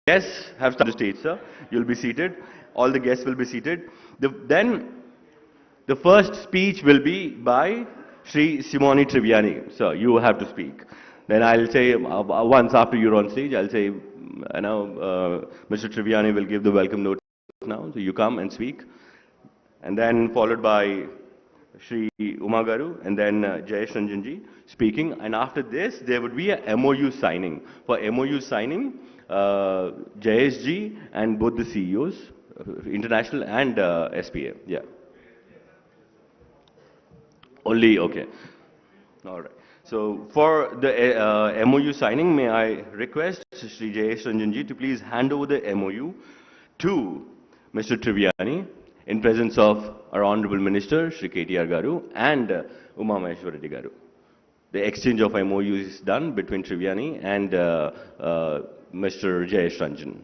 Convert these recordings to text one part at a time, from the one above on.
guests have started the stage, sir. You'll be seated. All the guests will be seated. Then the first speech will be by Sri Simone Triviani. Sir, you have to speak. Then I'll say, once after you're on stage, I'll say, Mr. Triviani will give the welcome note now. So you come and speak. And then followed by Sri Umagaru and then Jayesh Ranjanji speaking. And after this, there would be a MoU signing. For MoU signing, Jayesh ji and both the CEOs, international and SpA. Yeah. Only, okay. All right. So for the MoU signing, may I request Sri Jayesh Ranjanji to please hand over the MoU to Mr. Triviani in presence of our Honorable Minister, Sri KTR Garu, and Uma Maheshwar Reddy Garu. The exchange of MoU is done between Triviani and Mr. Jayesh Ranjan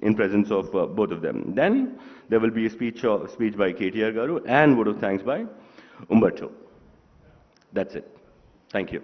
in presence of both of them. Then there will be a speech by KTR Garu and vote of thanks by Umberto. That's it. Thank you.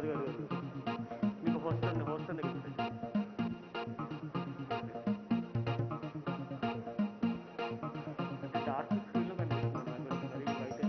కాదు మీకు host అండి dark స్క్రీన్లో కనిపిస్తుంది నాకు కొంచెం మరి బయట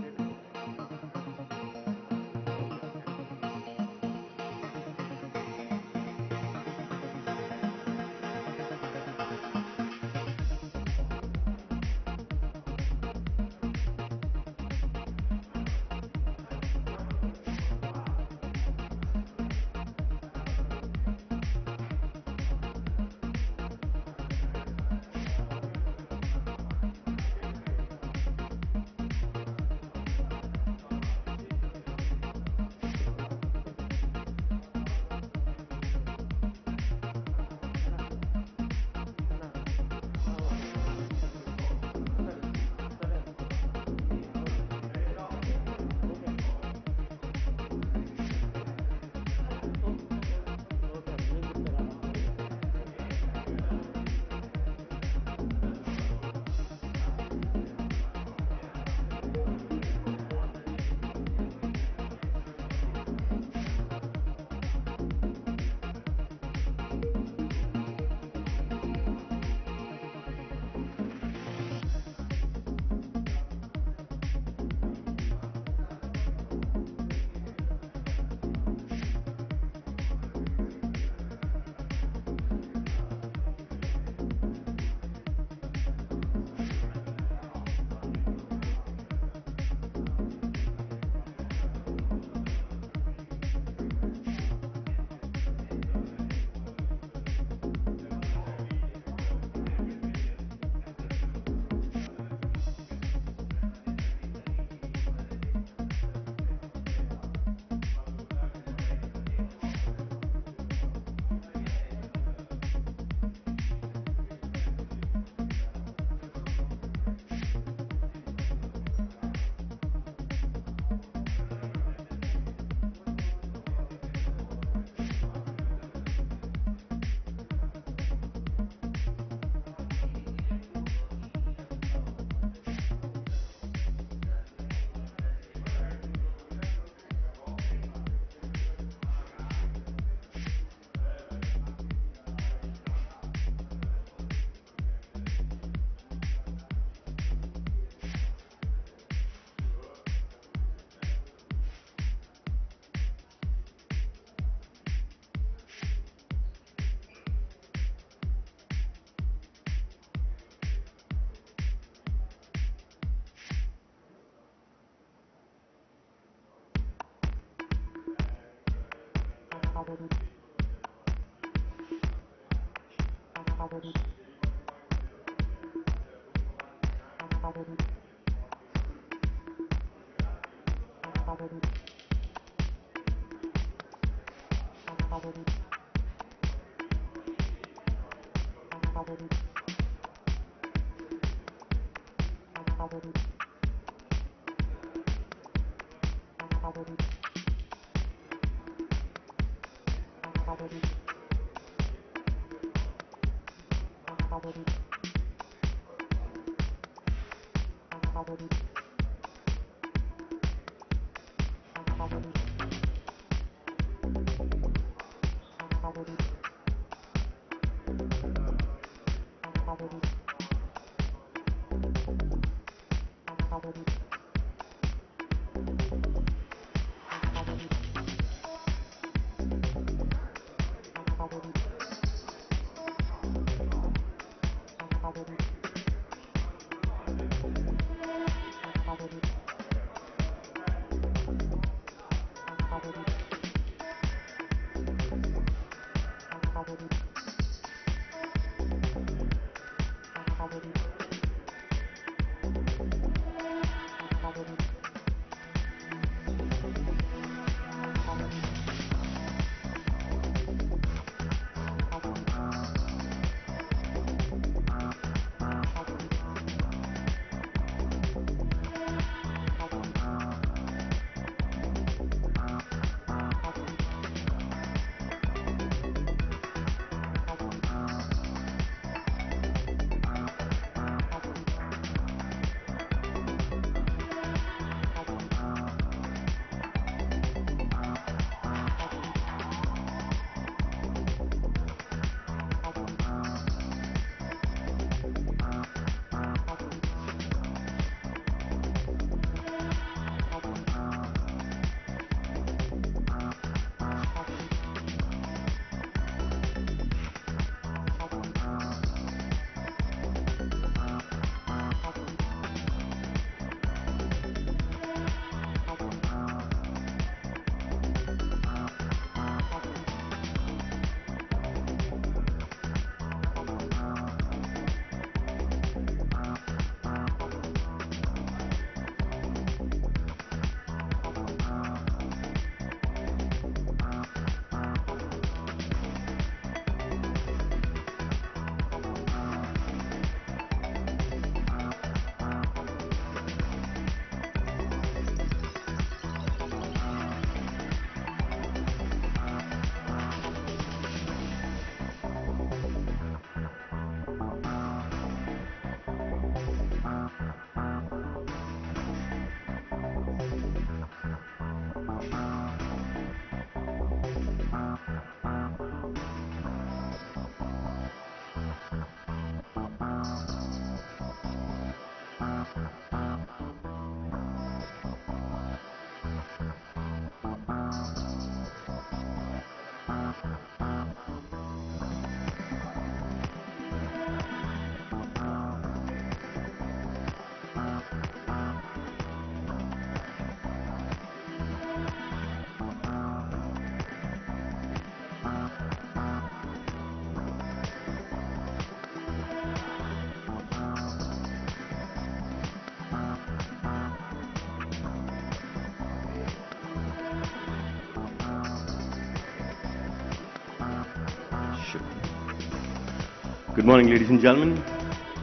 Good morning, ladies and gentlemen.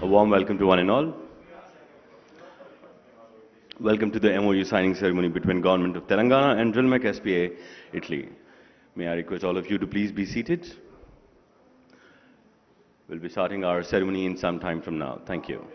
A warm welcome to one and all. Welcome to the MoU signing ceremony between Government of Telangana and Drillmec SpA, Italy. May I request all of you to please be seated. We'll be starting our ceremony in some time from now. Thank you.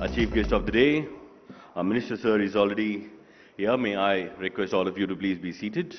Our chief guest of the day, our minister sir is already here. May I request all of you to please be seated.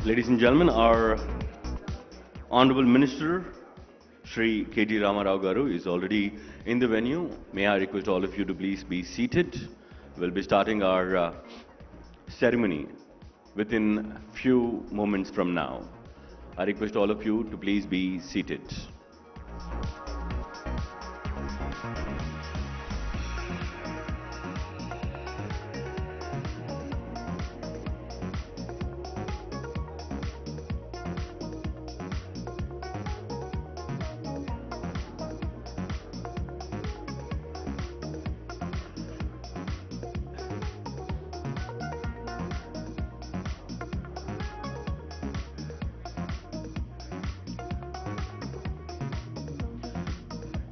Ladies and gentlemen, our Honorable Minister, Shri KT Ramarao Garu, is already in the venue. May I request all of you to please be seated. We'll be starting our ceremony within few moments from now. I request all of you to please be seated.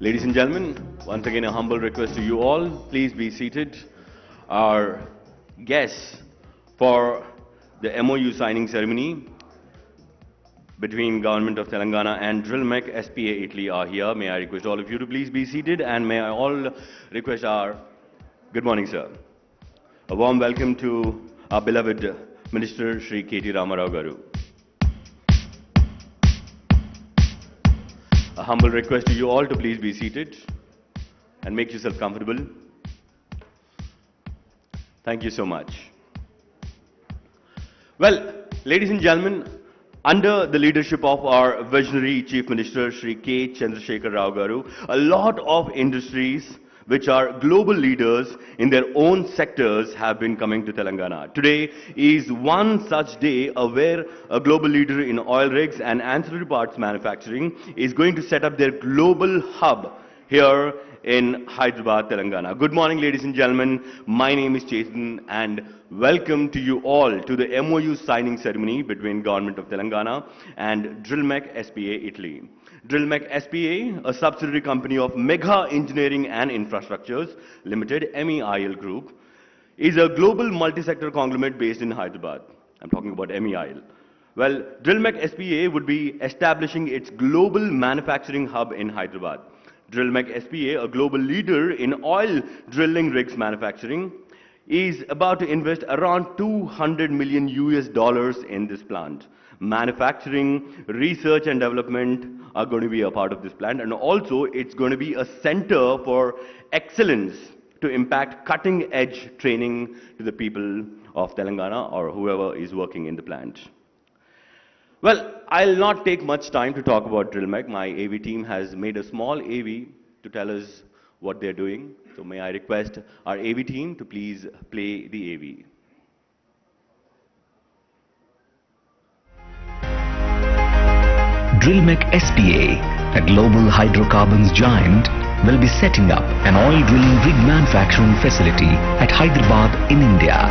Ladies and gentlemen, once again a humble request to you all, please be seated. Our guests for the MoU signing ceremony between Government of Telangana and Drillmec SpA Italy are here. May I request all of you to please be seated, and may I all request our, good morning sir, a warm welcome to our beloved Minister Shri KT Ramarao Garu. A humble request to you all to please be seated and make yourself comfortable. Thank you so much. Well, ladies and gentlemen, under the leadership of our visionary Chief Minister Shri K. Chandrasekhar Rao Garu, a lot of industries which are global leaders in their own sectors have been coming to Telangana. Today is one such day where a global leader in oil rigs and ancillary parts manufacturing is going to set up their global hub here in Hyderabad, Telangana. Good morning, ladies and gentlemen. My name is Chetan and welcome to you all to the MoU signing ceremony between Government of Telangana and Drillmec SpA Italy. Drillmec SpA, a subsidiary company of Mega Engineering and Infrastructures Limited, MEIL Group, is a global multi-sector conglomerate based in Hyderabad. I'm talking about MEIL. Well, Drillmec SpA would be establishing its global manufacturing hub in Hyderabad. Drillmec SpA, a global leader in oil drilling rigs manufacturing, is about to invest around $200 million in this plant. Manufacturing, research and development are going to be a part of this plant, and also it's going to be a center for excellence to impact cutting-edge training to the people of Telangana or whoever is working in the plant. Well, I'll not take much time to talk about Drillmec. My AV team has made a small AV to tell us what they're doing. So may I request our AV team to please play the AV. Drillmec SpA, a global hydrocarbons giant, will be setting up an oil drilling rig manufacturing facility at Hyderabad in India.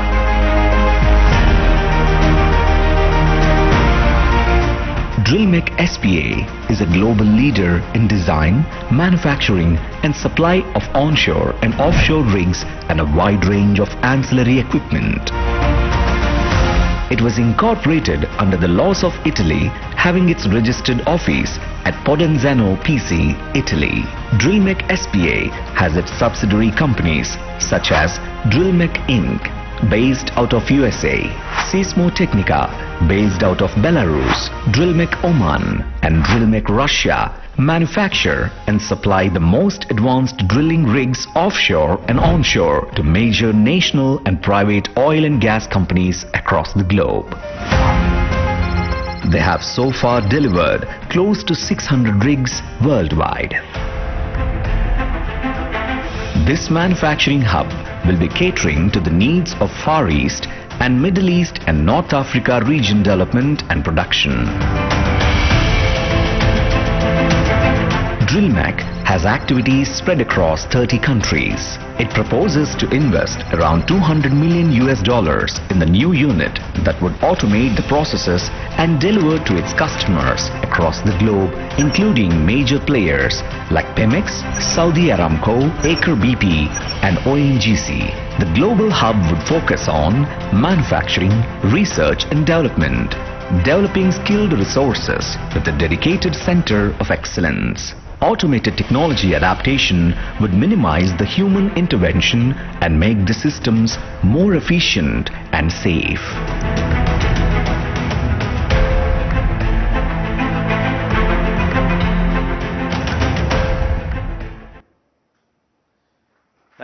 Drillmec SpA is a global leader in design, manufacturing and supply of onshore and offshore rigs and a wide range of ancillary equipment. It was incorporated under the laws of Italy, having its registered office at Podenzano, PC, Italy. Drillmec SpA has its subsidiary companies such as Drillmec Inc., based out of USA, Seismotechnica, based out of Belarus, Drillmec Oman and Drillmec Russia, manufacture and supply the most advanced drilling rigs offshore and onshore to major national and private oil and gas companies across the globe. They have so far delivered close to 600 rigs worldwide. This manufacturing hub will be catering to the needs of Far East and Middle East and North Africa region development and production. Drillmec has activities spread across 30 countries. It proposes to invest around $200 million in the new unit that would automate the processes and deliver to its customers across the globe, including major players like Pemex, Saudi Aramco, Aker BP and ONGC. The global hub would focus on manufacturing, research and development, developing skilled resources with a dedicated center of excellence. Automated technology adaptation would minimize the human intervention and make the systems more efficient and safe.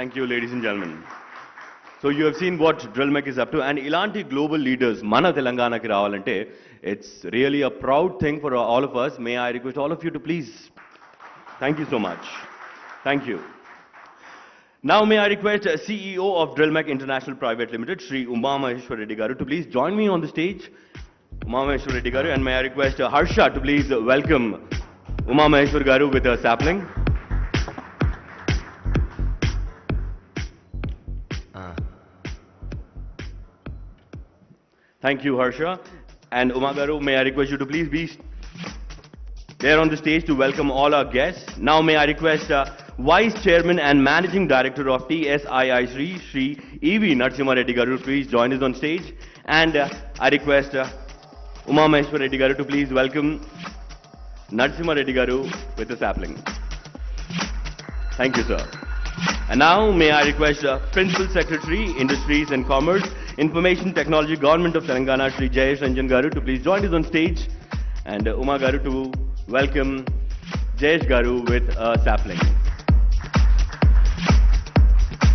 Thank you, ladies and gentlemen. So you have seen what Drillmec is up to, and ilanti global leaders, mana Telangana ki ravalante, it's really a proud thing for all of us. May I request all of you to please. Thank you so much. Thank you. Now may I request CEO of Drillmec International Private Limited, Shri Uma Maheshwar Reddy Garu, to please join me on the stage. Uma Maheshwar Reddy Garu, and may I request Harsha to please welcome Uma Maheshwar Garu with a sapling. Thank you, Harsha. And Uma Garu, may I request you to please be there on the stage to welcome all our guests. Now may I request Vice Chairman and Managing Director of TSII Shri E.V. Narasimha Reddy Garu to please join us on stage. And I request Uma Maheshwar Reddy Garu to please welcome Narasimha Reddy Garu with a sapling. Thank you, sir. And now may I request Principal Secretary, Industries and Commerce, Information Technology, Government of Telangana, Shri Jayesh Ranjan Garu to please join us on stage. And Uma Garu to welcome Jayesh Garu with a sapling.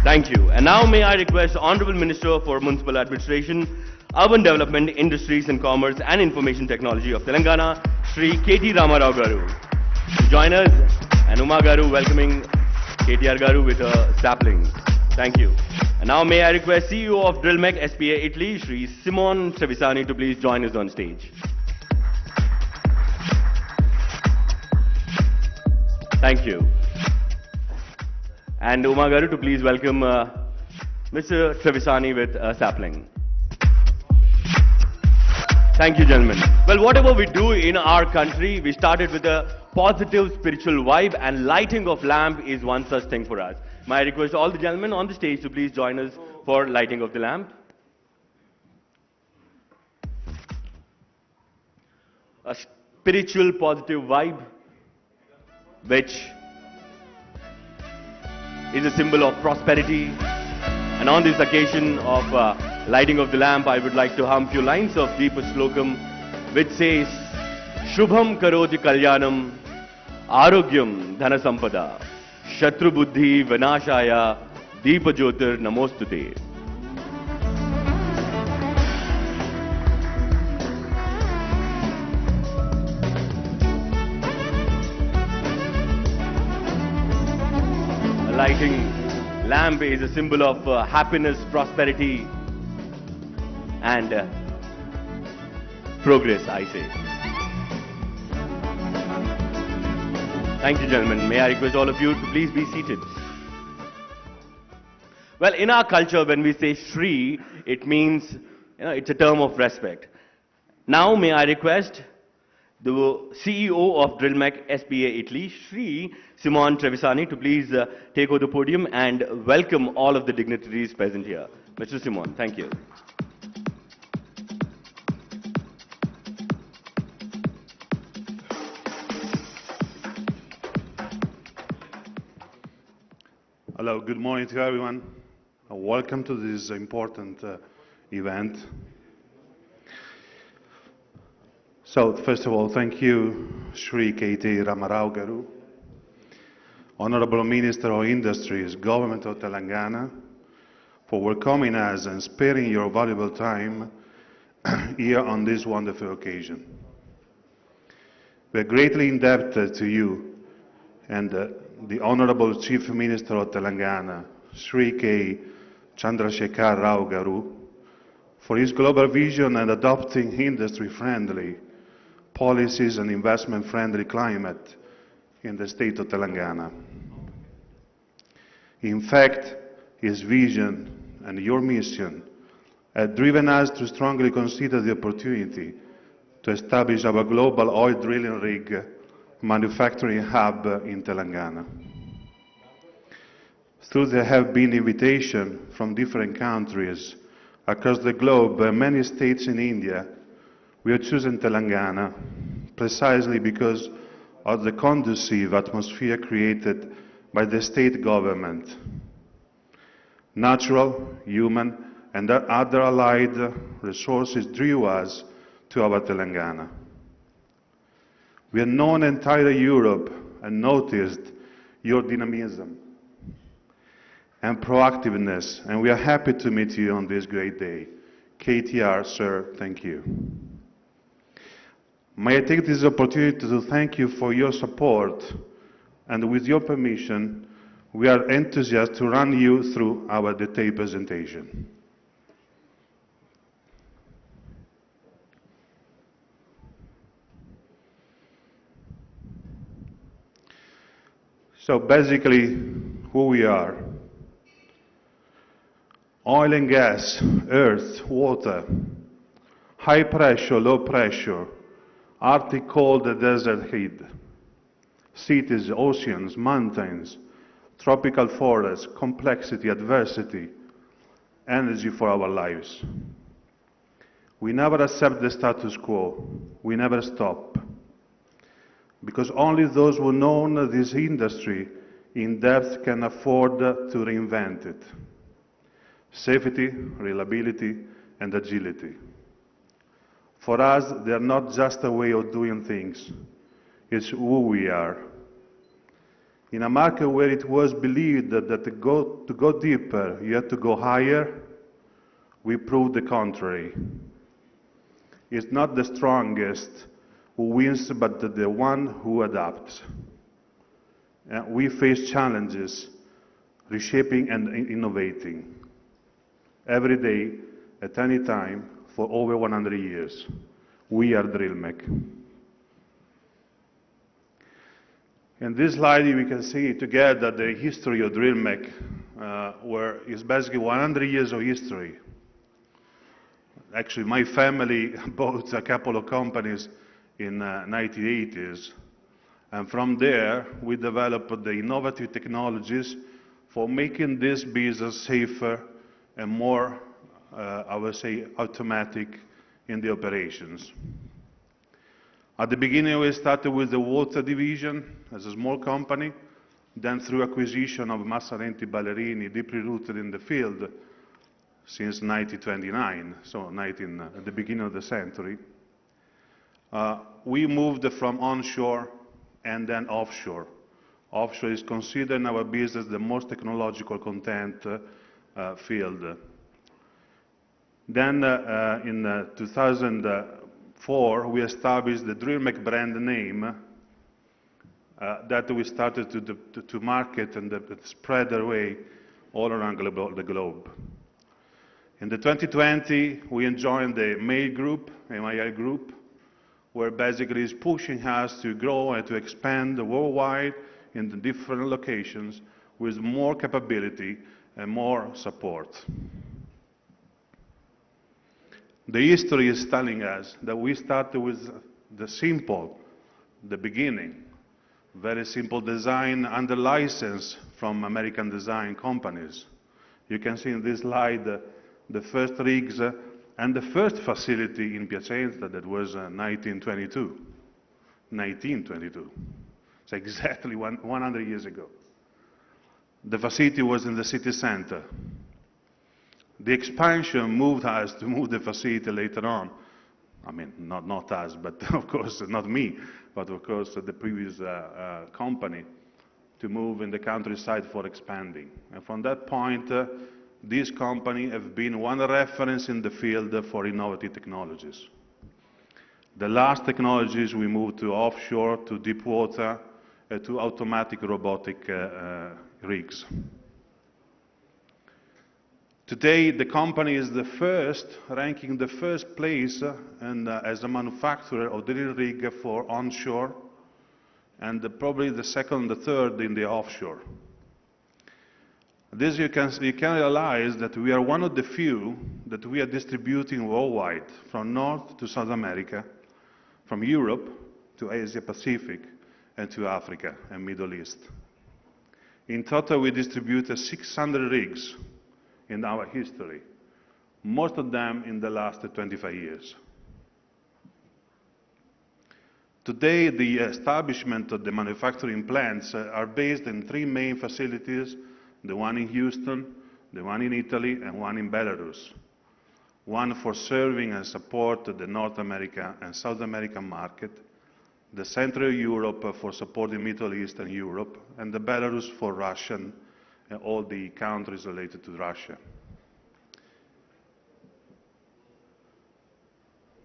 Thank you. And now may I request Honorable Minister for Municipal Administration, Urban Development, Industries and Commerce and Information Technology of Telangana, Shri KT Ramarao Garu to join us. And Uma Garu welcoming KTR Garu with a sapling. Thank you. And now may I request CEO of Drillmec SpA Italy, Shri Simon Trevisani to please join us on stage. Thank you. And Uma Garu to please welcome Mr. Trevisani with a sapling. Thank you, gentlemen. Well, whatever we do in our country, we started with a positive spiritual vibe, and lighting of lamp is one such thing for us. May I request all the gentlemen on the stage to please join us for lighting of the lamp. A spiritual positive vibe, which is a symbol of prosperity. And on this occasion of lighting of the lamp, I would like to hum few lines of Deepa Slokam, which says, Shubham karoti kalyanam, arogyam dhana sampada, shatru buddhi vinashaya, Deepa jyotir namostute. Lighting lamp is a symbol of happiness, prosperity and progress, I say. Thank you, gentlemen. May I request all of you to please be seated. Well, in our culture, when we say Shri, it means, it's a term of respect. Now, may I request the CEO of Drillmec SpA Italy, Shri Simon Trevisani, to please take over the podium and welcome all of the dignitaries present here. Mr. Simon, thank you. Hello, good morning to everyone. Welcome to this important event. So, first of all, thank you, Shri KT Ramarao Garu, Honorable Minister of Industries, Government of Telangana, for welcoming us and sparing your valuable time here on this wonderful occasion. We are greatly indebted to you and the Honorable Chief Minister of Telangana, Shri K. Chandrasekhar Rao Garu, for his global vision and adopting industry-friendly policies and investment-friendly climate in the state of Telangana. In fact, his vision and your mission have driven us to strongly consider the opportunity to establish our global oil drilling rig manufacturing hub in Telangana. Though there have been invitations from different countries across the globe and many states in India, we have chosen Telangana precisely because of the conducive atmosphere created by the state government. Natural, human, and other allied resources drew us to our Telangana. We have known entire Europe and noticed your dynamism. and proactiveness, and we are happy to meet you on this great day. KTR, sir, thank you. May I take this opportunity to thank you for your support, and with your permission, we are enthusiastic to run you through our detailed presentation. So basically, who we are. Oil and gas, earth, water, high pressure, low pressure, Arctic cold, desert heat, cities, oceans, mountains, tropical forests, complexity, adversity, energy for our lives. We never accept the status quo. We never stop. Because only those who know this industry in depth can afford to reinvent it. Safety, reliability, and agility. For us, they are not just a way of doing things. It's who we are. In a market where it was believed that to go deeper, you have to go higher, we proved the contrary. It's not the strongest who wins, but the one who adapts. We face challenges, reshaping and innovating. Every day, at any time, for over 100 years. We are Drillmec. In this slide, we can see together the history of Drillmec, where it's basically 100 years of history. Actually, my family bought a couple of companies in 1980s, and from there, we developed the innovative technologies for making this business safer and more, I would say, automatic in the operations. At the beginning, we started with the water division as a small company, then through acquisition of Massalenti Ballerini, deeply rooted in the field since 1929, so at the beginning of the century. We moved from onshore and then offshore. Offshore is considered in our business the most technological content field. Then in 2004, we established the Drillmec brand name that we started to market and spread our way all around the globe. In the 2020, we joined the MAIL group, MIL group, where basically is pushing us to grow and to expand worldwide in the different locations with more capability and more support. The history is telling us that we started with the beginning, very simple design under license from American design companies. You can see in this slide the first rigs and the first facility in Piacenza that was 1922. 1922. It's exactly 100 years ago. The facility was in the city center. The expansion moved us to move the facility later on. I mean, not us, but of course, not me, but of course the previous company to move in the countryside for expanding. And from that point, this company has been one reference in the field for innovative technologies. The last technologies we moved to offshore, to deep water, to automatic robotic rigs. Today, the company is ranking the first place as a manufacturer of drill rig for onshore, and probably the second, the third in the offshore. This you can realize that we are one of the few that we are distributing worldwide, from North to South America, from Europe to Asia Pacific, and to Africa and Middle East. In total, we distributed 600 rigs in our history, most of them in the last 25 years. Today, the establishment of the manufacturing plants are based in 3 main facilities, the one in Houston, the one in Italy, and one in Belarus. One for serving and support the North America and South American market, the Central Europe for supporting Middle East and Europe, and the Belarus for Russian all the countries related to Russia.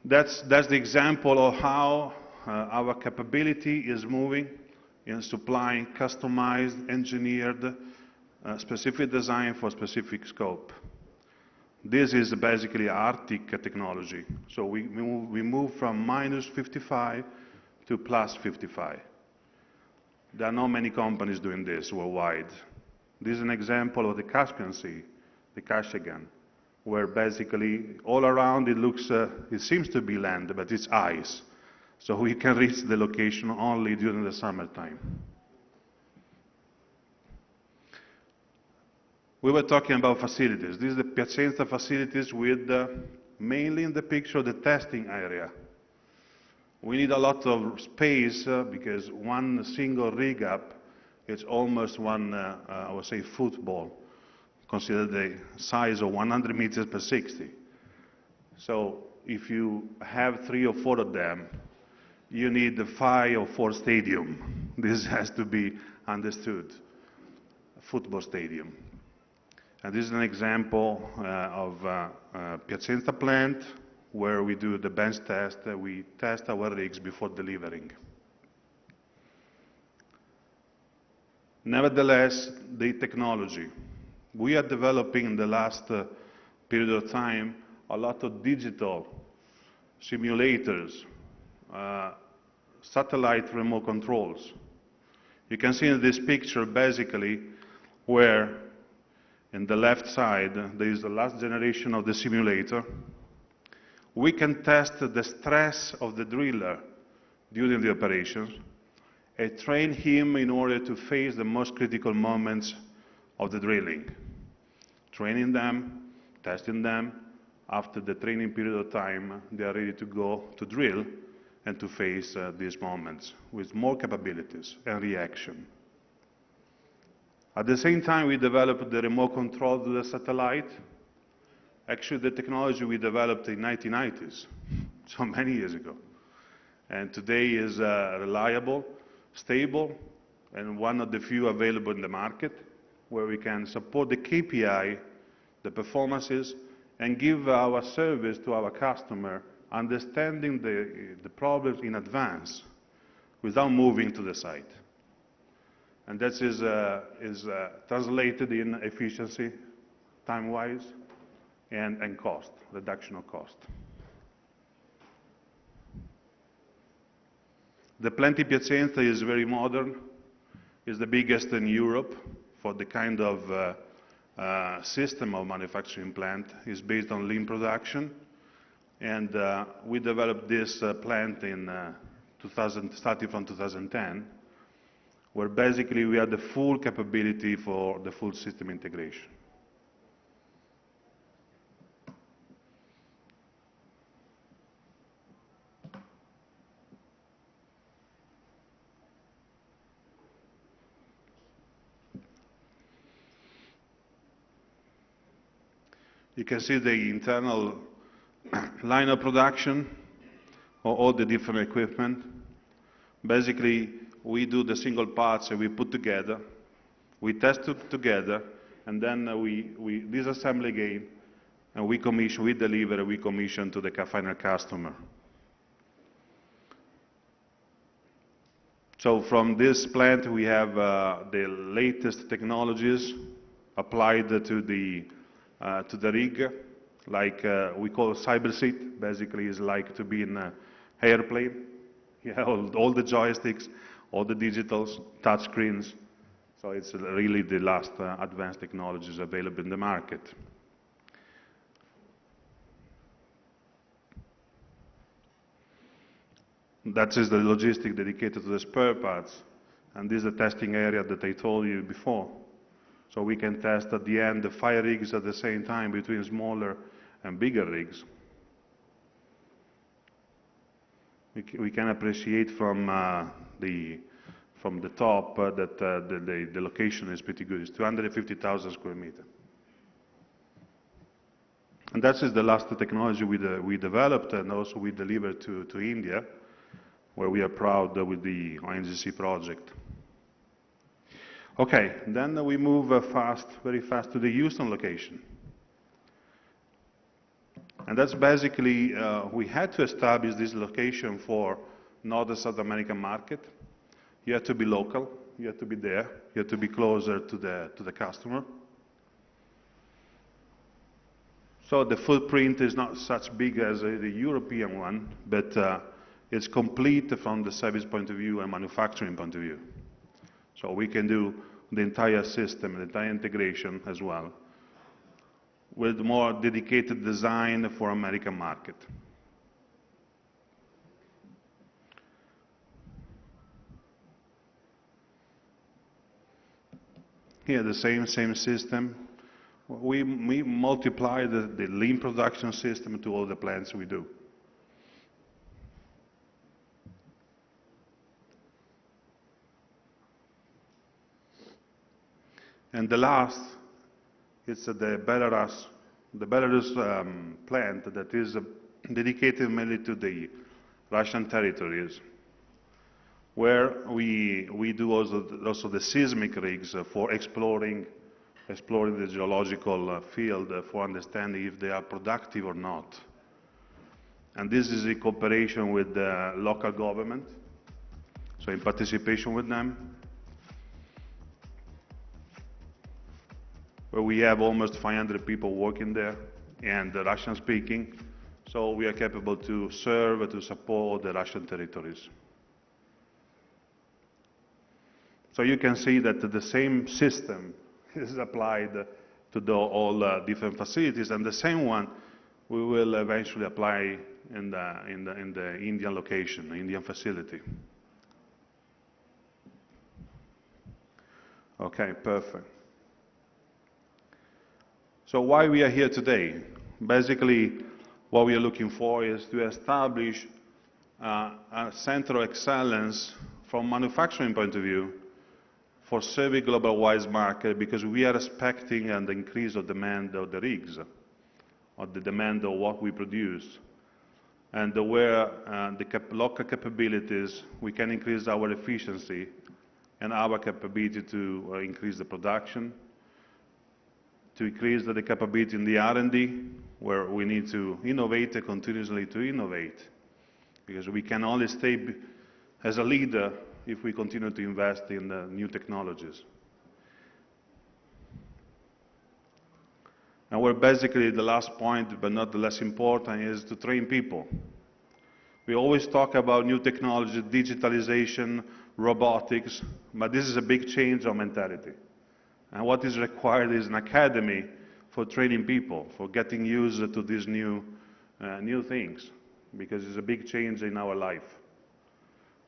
That's the example of how our capability is moving in supplying customized, engineered, specific design for specific scope. This is basically Arctic technology. So we move from -55 to +55. There are not many companies doing this worldwide. This is an example of the Caspian Sea, the Kashagan, where basically all around it looks, it seems to be land, but it's ice. So we can reach the location only during the summertime. We were talking about facilities. This is the Piacenza facilities with mainly in the picture the testing area. We need a lot of space because one single rig up is almost one, I would say, football. Consider the size of 100 meters per 60. So if you have 3 or 4 of them, you need the 5 or 4 stadium. This has to be understood. A football stadium. And this is an example of Piacenza plant where we do the bench test. We test our rigs before delivering. Nevertheless, the technology. We are developing in the last period of time a lot of digital simulators, satellite remote controls. You can see in this picture basically where in the left side there is the last generation of the simulator. We can test the stress of the driller during the operations and train him in order to face the most critical moments of the drilling. Training them, testing them. After the training period of time, they are ready to go to drill and to face these moments with more capabilities and reaction. At the same time, we developed the remote control to the satellite. Actually, the technology we developed in the 1990s, so many years ago. And today is reliable, stable, and one of the few available in the market where we can support the KPI, the performances, and give our service to our customer, understanding the problems in advance without moving to the site. And that is translated in efficiency, time-wise, and cost, reduction of cost. The plant in Piacenza is very modern. It's the biggest in Europe for the kind of system of manufacturing plant. It's based on lean production. And we developed this plant in starting from 2010, where basically we had the full capability for the full system integration. You can see the internal line of production of all the different equipment. Basically, we do the single parts and we put together, we test it together, and then we disassemble again, and we commission, we deliver, we commission to the final customer. So from this plant, we have the latest technologies applied to the rig, like we call cyber seat. Basically, is like to be in an airplane. You have all the joysticks, all the digitals, touch screens. So it's really the last advanced technologies available in the market. That is the logistic dedicated to the spare parts. And this is the testing area that I told you before. So we can test at the end the 5 rigs at the same time between smaller and bigger rigs. We can appreciate from the top that the location is pretty good. It's 250,000 square meters. And that is the last technology we developed and also we delivered to India, where we are proud with the ONGC project. Okay, then we move very fast to the Houston location. And that's basically, we had to establish this location for North and South American market. You have to be local, you have to be there, you have to be closer to the customer. So the footprint is not such big as the European one, but it's complete from the service point of view and manufacturing point of view. So we can do the entire system, the entire integration as well, with more dedicated design for American market. Here the same system. We multiply the lean production system to all the plants we do. And the last, it's the Belarus plant that is dedicated mainly to the Russian territories, where we do also the seismic rigs for exploring the geological field for understanding if they are productive or not. And this is in cooperation with the local government, so in participation with them, where we have almost 500 people working there and Russian speaking, so we are capable to serve, to support the Russian territories. So you can see that the same system is applied to all different facilities, and the same one we will eventually apply in the Indian location, the Indian facility. Okay, perfect. So why we are here today? Basically, what we are looking for is to establish a center of excellence from manufacturing point of view for serving global wise market, because we are expecting an increase of demand of the rigs, of the demand of what we produce, and where the local capabilities, we can increase our efficiency and our capability to increase the production, to increase the capability in the R&D, where we need to innovate continuously to innovate, because we can only stay as a leader if we continue to invest in new technologies. And we're basically, the last point, but not the less important, is to train people. We always talk about new technology, digitalization, robotics, but this is a big change of mentality. And what is required is an academy for training people, for getting used to these new things, because it's a big change in our life.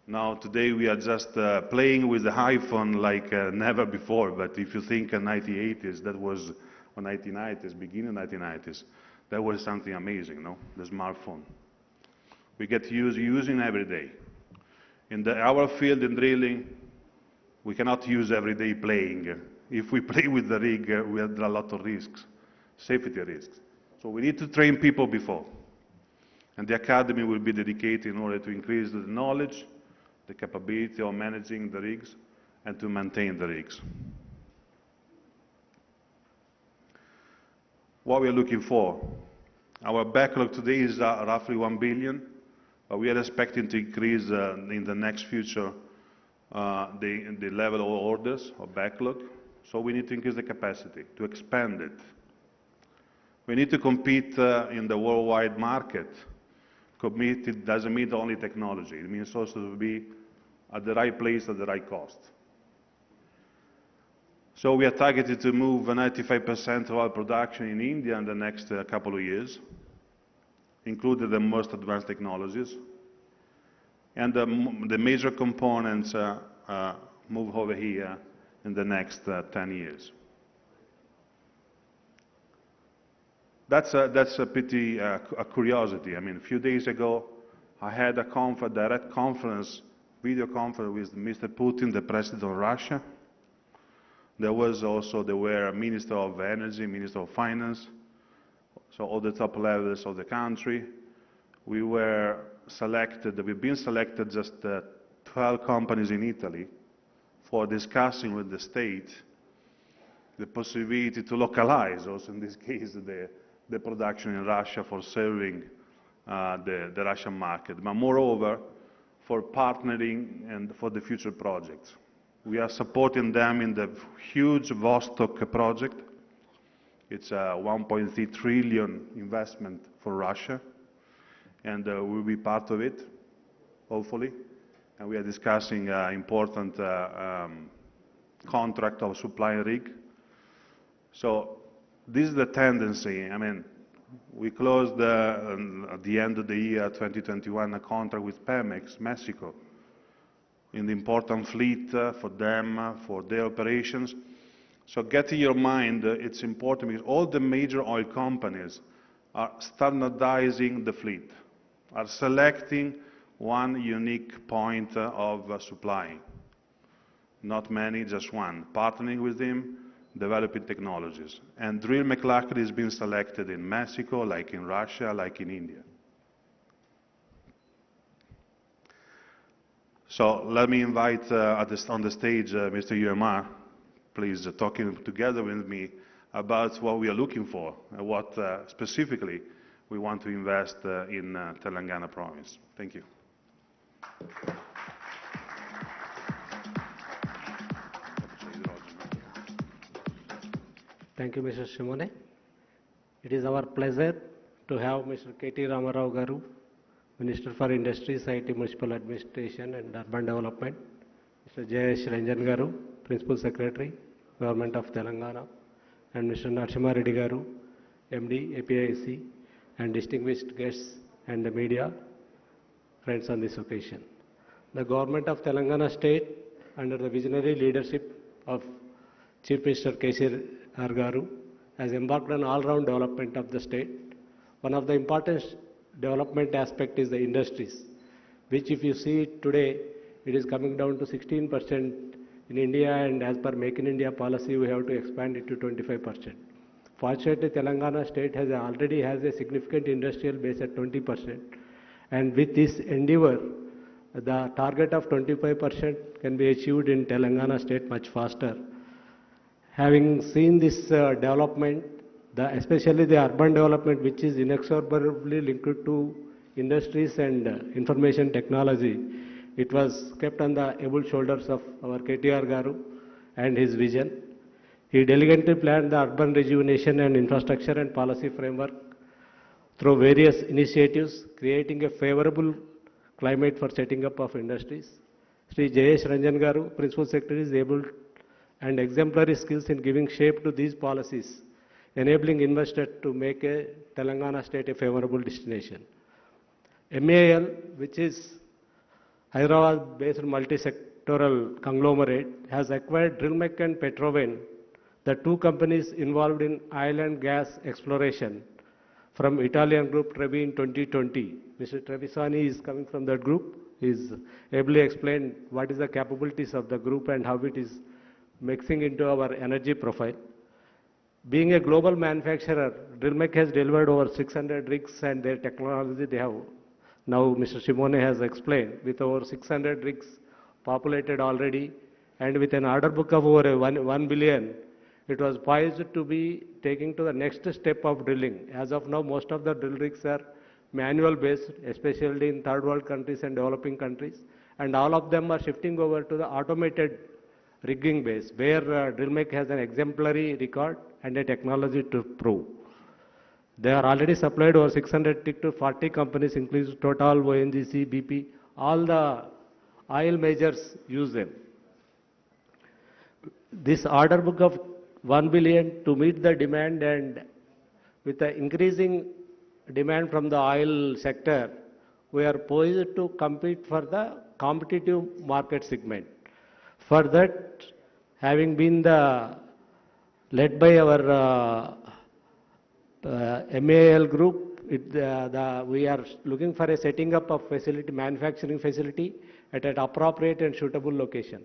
Now, today we are just playing with the iPhone like never before, but if you think in 1980s, that was, or 1990s, beginning 1990s, that was something amazing, no? The smartphone. We get using every day. In our field in drilling, we cannot use every day playing. If we play with the rig, we have a lot of risks, safety risks. So we need to train people before. And the academy will be dedicated in order to increase the knowledge, the capability of managing the rigs, and to maintain the rigs. What we are looking for. Our backlog today is roughly 1 billion, but we are expecting to increase in the next future the level of orders or backlog. So we need to increase the capacity, to expand it. We need to compete in the worldwide market. It doesn't mean only technology. It means also to be at the right place at the right cost. So we are targeted to move 95% of our production in India in the next couple of years, including the most advanced technologies. And the major components move over here in the next 10 years. That's a pretty a curiosity. I mean, a few days ago, I had a direct conference, video conference with Mr. Putin, the president of Russia. There were a Minister of Energy, Minister of Finance, so all the top levels of the country. We've been selected just 12 companies in Italy for discussing with the state the possibility to localize, also in this case, the production in Russia for serving the Russian market, but moreover, for partnering and for the future projects. We are supporting them in the huge Vostok project. It's a 1.3 trillion investment for Russia, and we'll be part of it, hopefully. And we are discussing important contract of supply rig. So this is the tendency. I mean, we closed at the end of the year 2021 a contract with Pemex, Mexico, in the important fleet for them, for their operations. So get in your mind, it's important because all the major oil companies are standardizing the fleet, are selecting one unique point of supply. Not many, just one. Partnering with them, developing technologies. And Drillmec luckily has been selected in Mexico, like in Russia, like in India. So let me invite on the stage Mr. UMR, please talking together with me about what we are looking for and what specifically we want to invest in Telangana province. Thank you. Thank you, Mr. Simone. It is our pleasure to have Mr. KT Ramarao Garu, Minister for Industries, IT, Municipal Administration and Urban Development, Mr. Jayesh Ranjan Garu, Principal Secretary, Government of Telangana, and Mr. Narasimha Reddy Garu, MD, APIC, and distinguished guests and the media, friends on this occasion. The Government of Telangana State, under the visionary leadership of Chief Minister KTR Garu, has embarked on all-round development of the state. One of the important development aspect is the industries, which if you see today, it is coming down to 16% in India, and as per Make in India policy, we have to expand it to 25%. Fortunately, Telangana state already has a significant industrial base at 20%, and with this endeavor, the target of 25% can be achieved in Telangana state much faster. Having seen this development, especially the urban development, which is inexorably linked to industries and information technology, it was kept on the able shoulders of our KTR Garu and his vision. He diligently planned the urban rejuvenation and infrastructure and policy framework through various initiatives, creating a favorable climate for setting up of industries. Sri Jayesh Ranjan Garu, Principal Secretary, is able and exemplary skills in giving shape to these policies, enabling investors to make a Telangana state a favorable destination. MAL, which is Hyderabad-based multi-sectoral conglomerate, has acquired Drillmec and Petroven, the two companies involved in oil and gas exploration, from Italian group Trevi in 2020. Mr. Trevisani is coming from that group. He is ably explained what is the capabilities of the group and how it is mixing into our energy profile. Being a global manufacturer, Drillmec has delivered over 600 rigs, and their technology they have, now Mr. Simone has explained, with over 600 rigs populated already, and with an order book of over 1 billion, it was poised to be taking to the next step of drilling. As of now, most of the drill rigs are manual based, especially in third world countries and developing countries, and all of them are shifting over to the automated rigging base, where Drillmec has an exemplary record and a technology to prove. They are already supplied over 600 to 40 companies, including Total, ONGC, BP, all the oil majors use them. This order book of 1 billion to meet the demand, and with the increasing demand from the oil sector, we are poised to compete for the competitive market segment. For that, having been led by our MAL group, we are looking for a setting up of manufacturing facility at an appropriate and suitable location.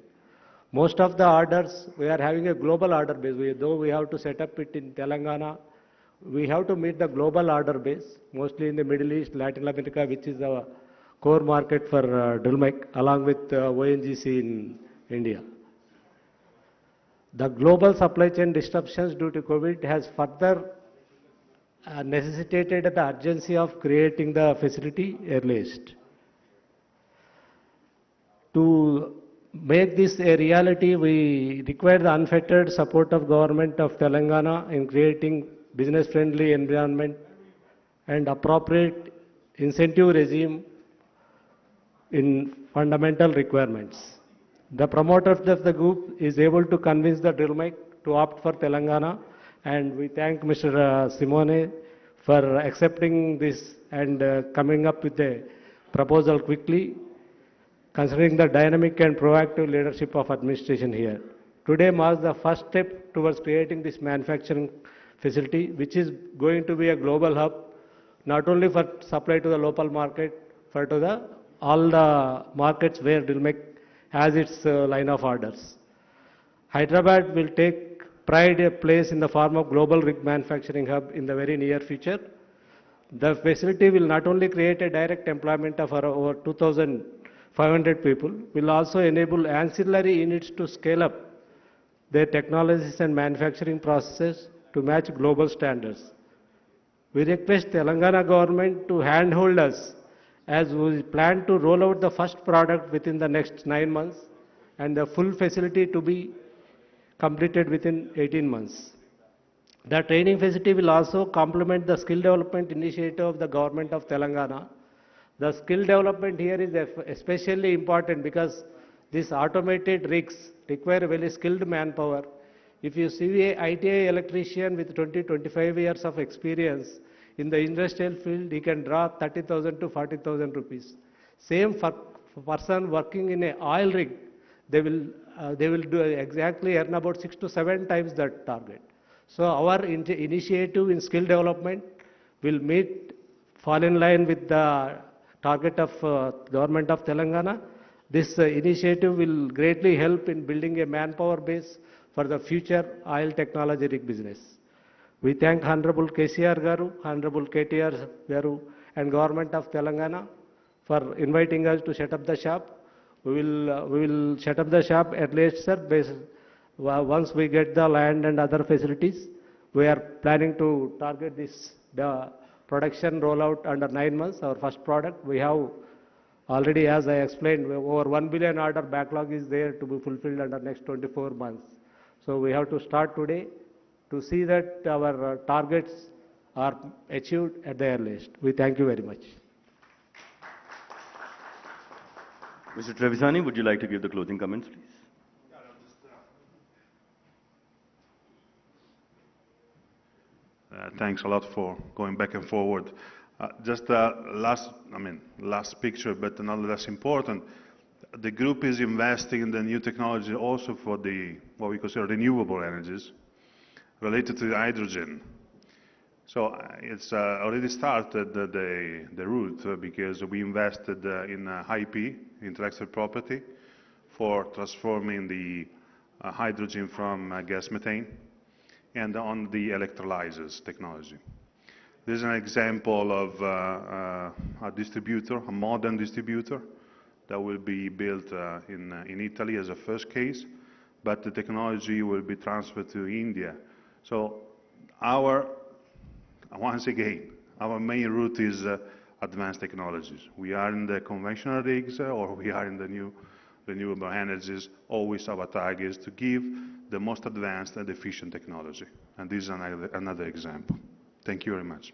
Most of the orders, we are having a global order base. Though we have to set up it in Telangana, we have to meet the global order base, mostly in the Middle East, Latin America, which is our core market for Drillmec, along with ONGC in India. The global supply chain disruptions due to COVID has further necessitated the urgency of creating the facility earliest. To make this a reality, we require the unfettered support of government of Telangana in creating business-friendly environment and appropriate incentive regime in fundamental requirements. The promoter of the group is able to convince the Drillmec to opt for Telangana, and we thank Mr. Simone for accepting this and coming up with a proposal quickly, considering the dynamic and proactive leadership of administration here. Today marks the first step towards creating this manufacturing facility, which is going to be a global hub, not only for supply to the local market, but to all the markets where Drillmec has its line of orders. Hyderabad will take pride a place in the form of global rig manufacturing hub in the very near future. The facility will not only create a direct employment of over 2,500 people, will also enable ancillary units to scale up their technologies and manufacturing processes to match global standards. We request Telangana government to handhold us as we plan to roll out the first product within the next 9 months and the full facility to be completed within 18 months. The training facility will also complement the skill development initiative of the government of Telangana. The skill development here is especially important because these automated rigs require very skilled manpower. If you see a ITI electrician with 20-25 years of experience in the industrial field, he can draw 30,000 to 40,000 rupees. Same for person working in an oil rig, they will do exactly earn about 6 to 7 times that target. So our initiative in skill development will fall in line with the target of government of Telangana. This initiative will greatly help in building a manpower base for the future oil technology rig business. We thank Honorable KCR Garu, Honorable KTR Garu and Government of Telangana for inviting us to set up the shop. We will set up the shop at least, sir, once we get the land and other facilities. We are planning to target the production rollout under 9 months, our first product. We have already, as I explained, over 1 billion order backlog is there to be fulfilled under next 24 months. So we have to start today to see that our targets are achieved at the earliest. We thank you very much. Mr. Trevisani, would you like to give the closing comments, please? Thanks a lot for going back and forward. Just last picture, but not less important. The group is investing in the new technology also for what we consider renewable energies related to hydrogen. So it's already started the route because we invested in IP, intellectual property, for transforming the hydrogen from gas methane, and on the electrolyzers technology. This is an example of a distributor, a modern distributor, that will be built in Italy as a first case, but the technology will be transferred to India. So once again, our main route is advanced technologies. We are in the conventional rigs or we are in the new renewable energies. Always our target is to give the most advanced and efficient technology. And this is another example. Thank you very much.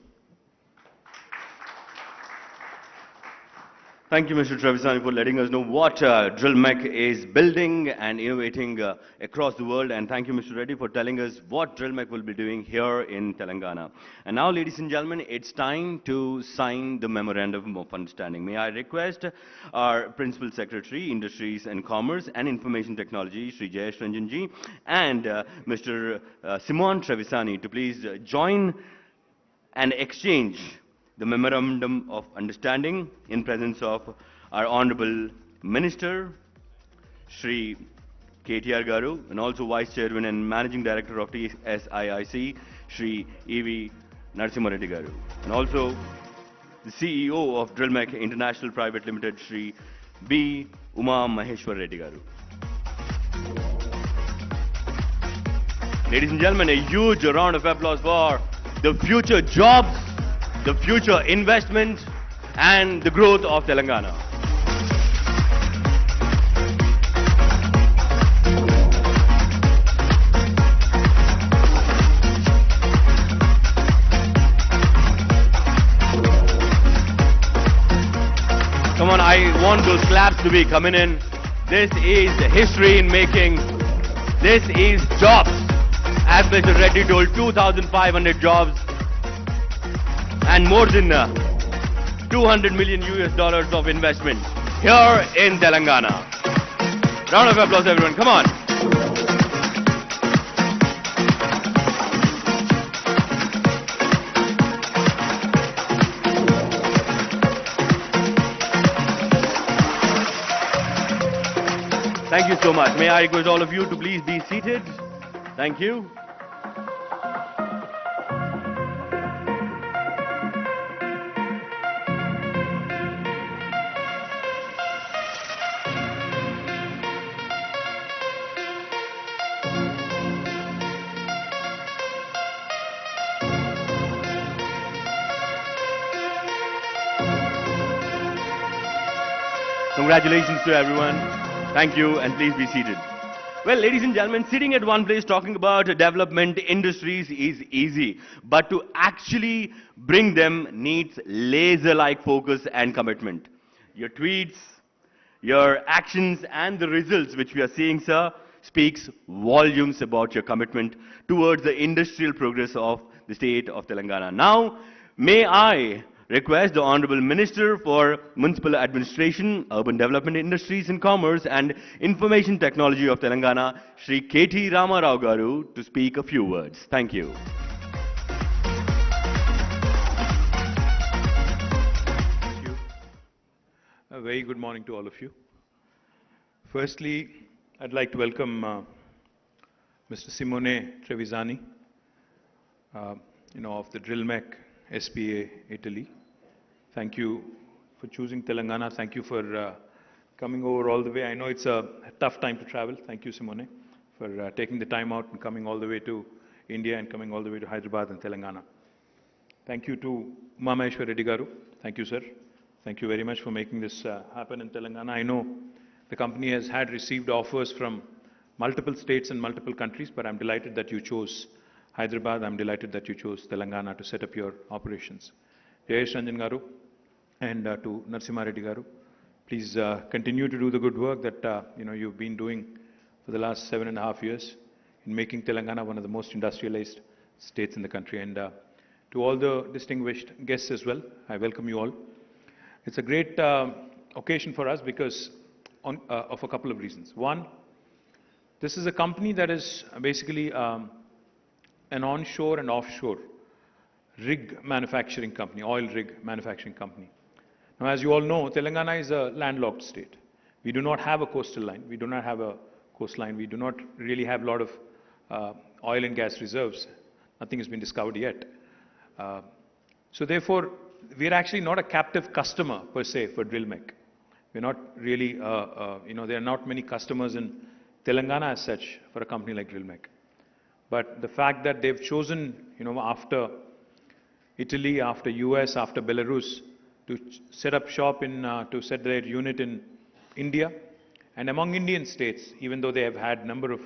Thank you, Mr. Trevisani, for letting us know what Drillmec is building and innovating across the world. And thank you, Mr. Reddy, for telling us what Drillmec will be doing here in Telangana. And now, ladies and gentlemen, it's time to sign the Memorandum of Understanding. May I request our Principal Secretary, Industries and Commerce and Information Technology, Sri Jayesh Ranjanji, and Mr. Simon Trevisani to please join and exchange the Memorandum of Understanding in presence of our Honorable Minister, Shri KTR Garu, and also Vice Chairman and Managing Director of TSIIC, Shri E.V. Narasimha Reddy Garu, and also the CEO of Drillmec International Private Limited, Shri B. Uma Maheshwar Reddy Garu. Ladies and gentlemen, a huge round of applause for the future jobs, the future investment, and the growth of Telangana. Come on, I want those claps to be coming in. This is history in making. This is jobs. As Mr. Reddy told, 2,500 jobs and more than 200 million US dollars of investment here in Telangana. Round of applause, everyone. Come on. Thank you so much. May I request all of you to please be seated. Thank you. Congratulations to everyone. Thank you, and please be seated. Well, ladies and gentlemen, sitting at one place talking about development industries is easy, but to actually bring them needs laser-like focus and commitment. Your tweets, your actions, and the results which we are seeing, sir, speaks volumes about your commitment towards the industrial progress of the state of Telangana. Now, may I request the Honorable Minister for Municipal Administration, Urban Development Industries and Commerce and Information Technology of Telangana, Shri KT Ramarao Garu, to speak a few words. Thank you. Thank you. A very good morning to all of you. Firstly, I'd like to welcome Mr. Simone Trevisani, of the Drillmec, SpA, Italy. Thank you for choosing Telangana. Thank you for coming over all the way. I know it's a tough time to travel. Thank you, Simone, for taking the time out and coming all the way to India and coming all the way to Hyderabad and Telangana. Thank you to Mameshwar Reddy Garu. Thank you, sir. Thank you very much for making this happen in Telangana. I know the company has had received offers from multiple states and multiple countries, but I'm delighted that you chose Hyderabad. I'm delighted that you chose Telangana to set up your operations. Jayesh Ranjan Garu and to Narasimha Reddy Garu, please continue to do the good work that you've been doing for the last 7.5 years in making Telangana one of the most industrialized states in the country. And to all the distinguished guests as well, I welcome you all. It's a great occasion for us because of a couple of reasons. One, this is a company that is basically an onshore and offshore rig manufacturing company, oil rig manufacturing company. Now, as you all know, Telangana is a landlocked state. We do not have a coastal line. We do not have a coastline. We do not really have a lot of oil and gas reserves. Nothing has been discovered yet. So therefore, we're actually not a captive customer per se for Drillmec. We're not really, there are not many customers in Telangana as such for a company like Drillmec. But the fact that they've chosen, after Italy, after US, after Belarus, to set up shop to set their unit in India, and among Indian states, even though they have had number of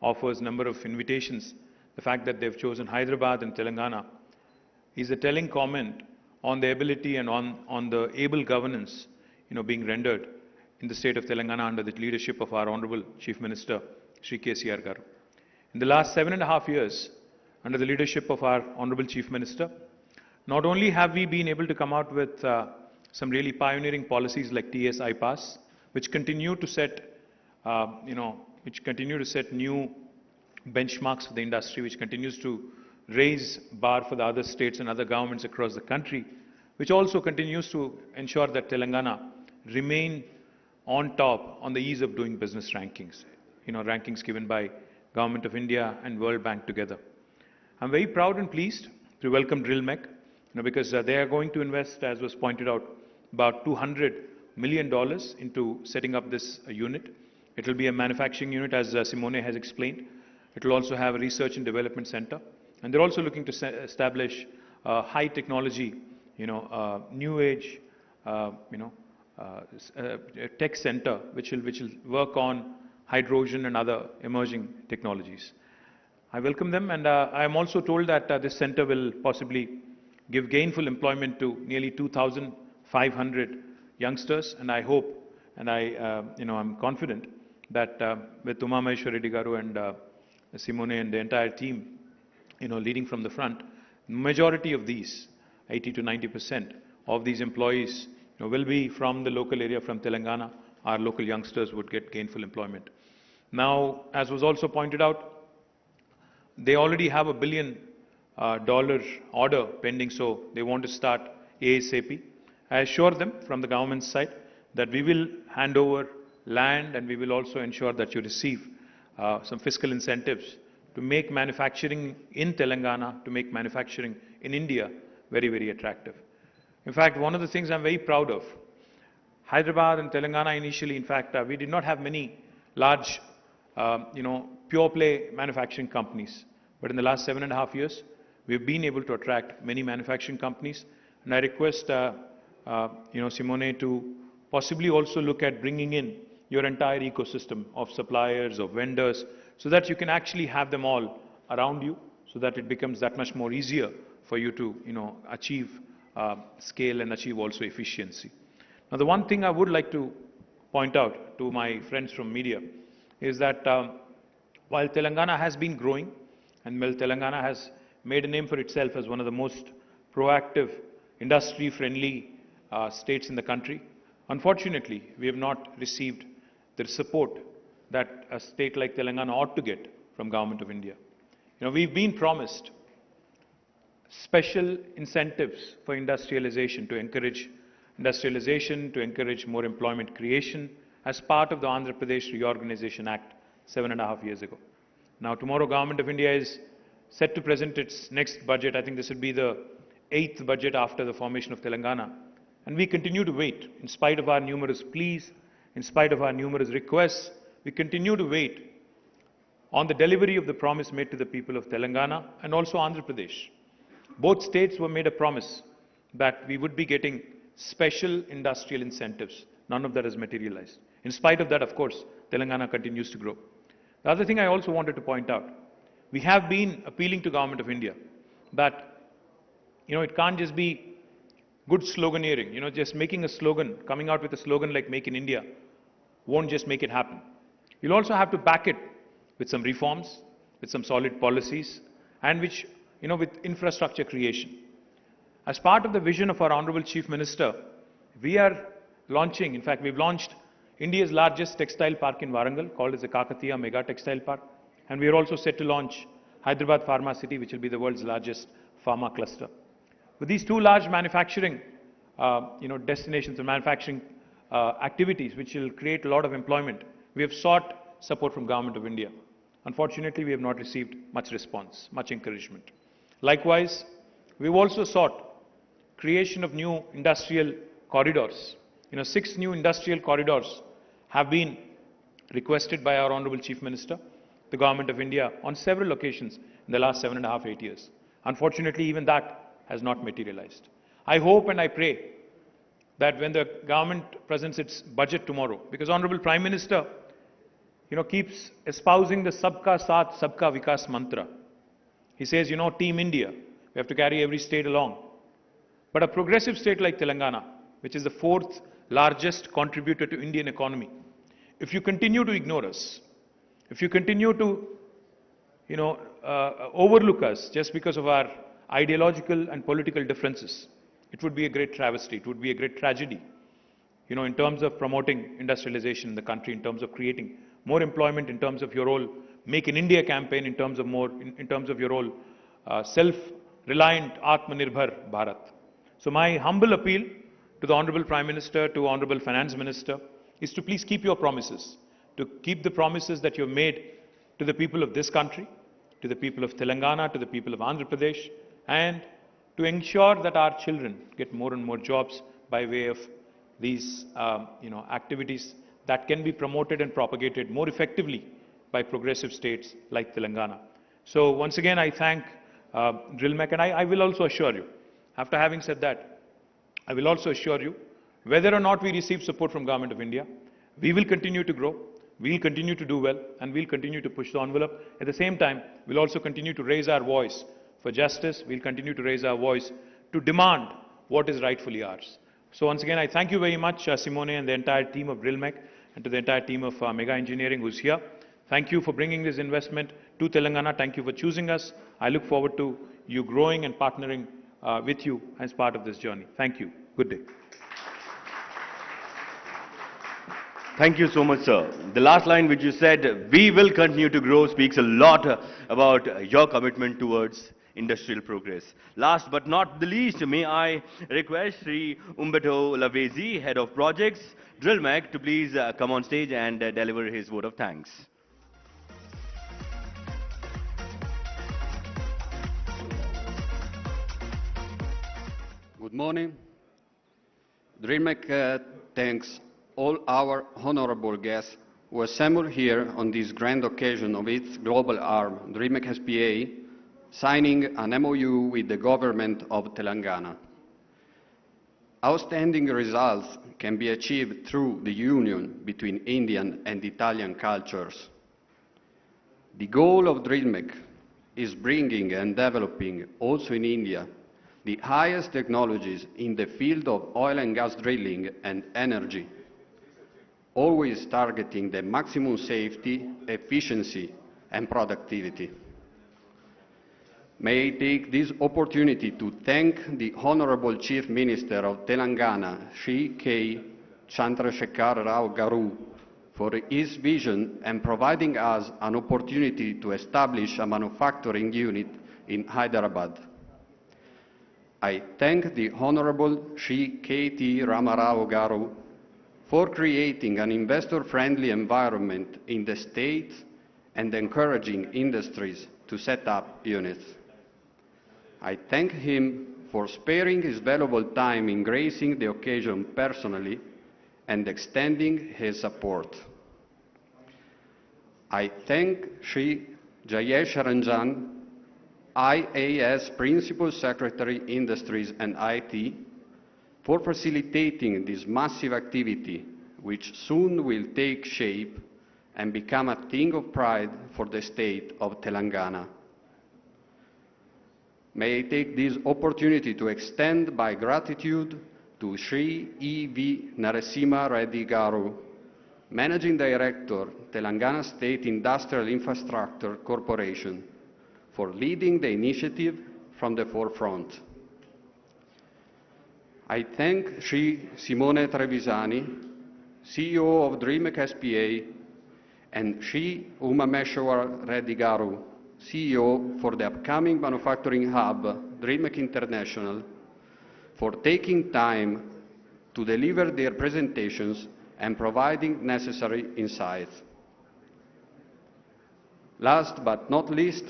offers, number of invitations, the fact that they've chosen Hyderabad and Telangana is a telling comment on the ability and on the able governance, being rendered in the state of Telangana under the leadership of our Honorable Chief Minister, Shri KCR Garu. In the last 7.5 years, under the leadership of our Honorable Chief Minister, not only have we been able to come out with some really pioneering policies like TS iPass, which continue to set, new benchmarks for the industry, which continues to raise bar for the other states and other governments across the country, which also continues to ensure that Telangana remain on top on the ease of doing business rankings, rankings given by Government of India and World Bank together. I'm very proud and pleased to welcome Drillmec, because they are going to invest, as was pointed out, about $200 million into setting up this unit. It will be a manufacturing unit, as Simone has explained. It will also have a research and development center. And they're also looking to establish a high technology, new age, a tech center which will work on hydrogen and other emerging technologies. I welcome them, and I am also told that this center will possibly give gainful employment to nearly 2,500 youngsters, and I hope and I'm confident that with Uma Maheshwari Reddy Garu and Simone and the entire team, leading from the front, majority of these, 80 to 90% of these employees, will be from the local area, from Telangana. Our local youngsters would get gainful employment. Now, as was also pointed out, they already have $1 billion order pending, so they want to start ASAP. I assure them from the government side that we will hand over land, and we will also ensure that you receive some fiscal incentives to make manufacturing in Telangana, to make manufacturing in India very, very attractive. In fact, one of the things I'm very proud of, Hyderabad and Telangana initially, in fact, we did not have many large, pure play manufacturing companies. But in the last 7.5 years, we've been able to attract many manufacturing companies. And I request, Simone, to possibly also look at bringing in your entire ecosystem of suppliers, of vendors, so that you can actually have them all around you, so that it becomes that much more easier for you to, achieve scale and achieve also efficiency. Now, the one thing I would like to point out to my friends from media is that while Telangana has been growing, and while Telangana has made a name for itself as one of the most proactive, industry-friendly states in the country, unfortunately, we have not received the support that a state like Telangana ought to get from Government of India. We've been promised special incentives for industrialization, to encourage industrialization, to encourage more employment creation as part of the Andhra Pradesh Reorganization Act 7.5 years ago. Now, tomorrow, Government of India is set to present its next budget. I think this would be the 8th budget after the formation of Telangana. And we continue to wait, in spite of our numerous pleas, in spite of our numerous requests, we continue to wait on the delivery of the promise made to the people of Telangana and also Andhra Pradesh. Both states were made a promise that we would be getting special industrial incentives. None of that has materialized. In spite of that, of course, Telangana continues to grow. The other thing I also wanted to point out, we have been appealing to Government of India that, it can't just be good sloganeering, just making a slogan, coming out with a slogan like Make in India won't just make it happen. You'll also have to back it with some reforms, with some solid policies, and which, with infrastructure creation. As part of the vision of our Honorable Chief Minister, we are launching, in fact, we've launched India's largest textile park in Warangal, called as the Kakatiya Mega Textile Park. And we are also set to launch Hyderabad Pharma City, which will be the world's largest pharma cluster. With these two large manufacturing, destinations and manufacturing activities, which will create a lot of employment, we have sought support from Government of India. Unfortunately, we have not received much response, much encouragement. Likewise, we've also sought creation of new industrial corridors. 6 new industrial corridors have been requested by our Honorable Chief Minister, the Government of India, on several occasions in the last 7.5, 8 years. Unfortunately, even that has not materialized. I hope and I pray that when the government presents its budget tomorrow, because Honorable Prime Minister, keeps espousing the Sabka Saath, Sabka Vikas mantra. He says, Team India, we have to carry every state along. But a progressive state like Telangana, which is the 4th largest contributor to Indian economy, if you continue to ignore us, if you continue to, overlook us just because of our ideological and political differences, it would be a great travesty, it would be a great tragedy, in terms of promoting industrialization in the country, in terms of creating more employment, in terms of your whole Make in India campaign, in terms of your whole self-reliant Atmanirbhar Bharat. So my humble appeal to the Honorable Prime Minister, to Honorable Finance Minister, is to please keep your promises, to keep the promises that you have made to the people of this country, to the people of Telangana, to the people of Andhra Pradesh, and to ensure that our children get more and more jobs by way of these, activities that can be promoted and propagated more effectively by progressive states like Telangana. So once again, I thank Drillmec, and I will also assure you, after having said that, I will also assure you, whether or not we receive support from Government of India, we will continue to grow, we will continue to do well, and we'll continue to push the envelope. At the same time, we'll also continue to raise our voice for justice, we'll continue to raise our voice to demand what is rightfully ours. So once again, I thank you very much, Simone and the entire team of Drillmec, and to the entire team of Mega Engineering who's here. Thank you for bringing this investment to Telangana. Thank you for choosing us. I look forward to you growing and partnering with you as part of this journey. Thank you. Good day. Thank you so much, sir. The last line which you said, "We will continue to grow," speaks a lot about your commitment towards industrial progress. Last but not the least, may I request Sri Umberto Lavesi, Head of Projects, Drillmec, to please come on stage and deliver his vote of thanks. Good morning. Drillmec thanks all our honorable guests who assembled here on this grand occasion of its global arm, Drillmec SpA, signing an MoU with the government of Telangana. Outstanding results can be achieved through the union between Indian and Italian cultures. The goal of Drillmec is bringing and developing, also in India, the highest technologies in the field of oil and gas drilling and energy, always targeting the maximum safety, efficiency, and productivity. May I take this opportunity to thank the Honorable Chief Minister of Telangana, Shri K. Chandrasekhar Rao Garu, for his vision and providing us an opportunity to establish a manufacturing unit in Hyderabad. I thank the Honorable Shri KT Ramarao Garu for creating an investor-friendly environment in the state and encouraging industries to set up units. I thank him for sparing his valuable time in gracing the occasion personally and extending his support. I thank Shri Jayesh Ranjan, IAS Principal Secretary Industries and IT, for facilitating this massive activity, which soon will take shape and become a thing of pride for the state of Telangana. May I take this opportunity to extend my gratitude to Shri E.V. Narasimha Reddy Garu, Managing Director, Telangana State Industrial Infrastructure Corporation, for leading the initiative from the forefront. I thank Shri Simone Trevisani, CEO of Drillmec SpA, and Shri Umameshwar Reddy Garu, CEO for the upcoming manufacturing hub, Drillmec International, for taking time to deliver their presentations and providing necessary insights. Last but not least,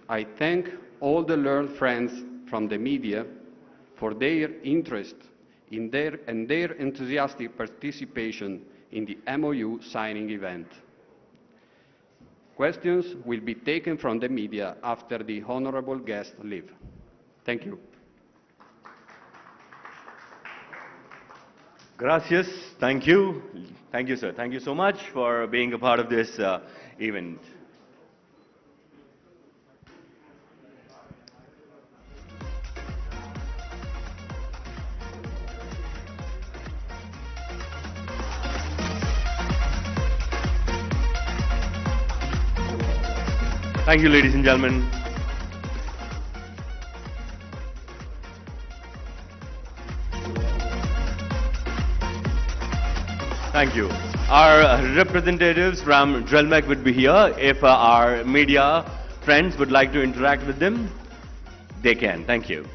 I thank all the learned friends from the media for their interest in their enthusiastic participation in the MoU signing event. Questions will be taken from the media after the honorable guests leave. Thank you. Gracias. Thank you. Thank you, sir. Thank you so much for being a part of this event. Thank you, ladies and gentlemen. Thank you. Our representatives from Drillmec would be here. If our media friends would like to interact with them, they can. Thank you.